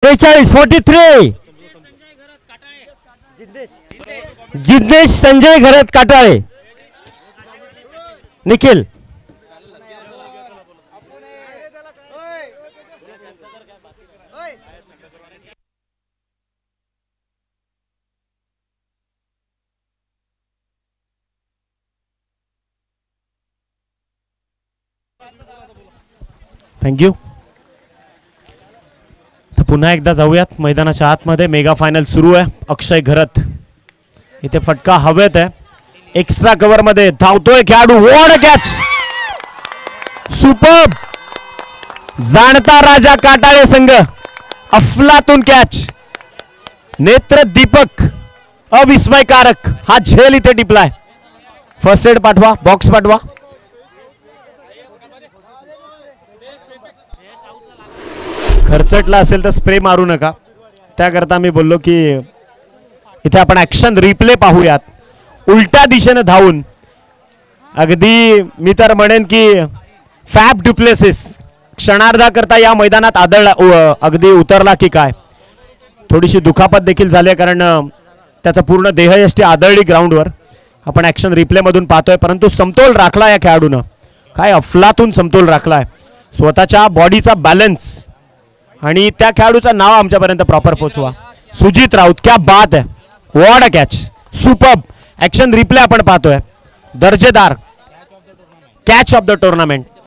43 जिद्देश संजय घरत Katale Nikhil thank you. तर पुन्हा एकदा जाऊयात मैदानाच्या आतमध्ये. मेगा फायनल सुरू आहे. अक्षय घरत इथे फटका हवेत आहे. एक्स्ट्रा कव्हर मध्ये धावतोय खेळाडू. What catch. सुपर्ब. जाणता राजा काटाळे संघ. अफलातून कॅच. नेत्र दीपक अविस्मयकारक. हा झेल इथे टिपलाय. फर्स्ट एड पाठवा. बॉक्स पाठवा. खर्चटला असेल तर स्प्रे मारू नका. त्याकरता मी बोललो की इथे आपण ऍक्शन रिप्ले पाहूयात. उलट्या दिशेने धावून अगदी मी तर म्हणेन की फॅब डुप्लेसिस क्षणार्धाकरता या मैदानात आदळला अगदी उतरला की काय. थोडीशी दुखापत देखील झाली कारण त्याचा पूर्ण देहयष्टी आदळली ग्राउंडवर. आपण ऍक्शन रिप्ले मधून पाहतोय परंतु समतोल राखला या खेळाडूनं. काय अफलातून समतोल राखलाय. स्वतःच्या बॉडीचा बॅलन्स आणि त्या खेळाडूचं नाव आमच्यापर्यंत प्रॉपर पोहोचवा. सुजित राऊत. क्या बात है. What a catch. Superb. Action replay आपण पाहतोय. दर्जेदार कॅच ऑफ द टुर्नामेंट.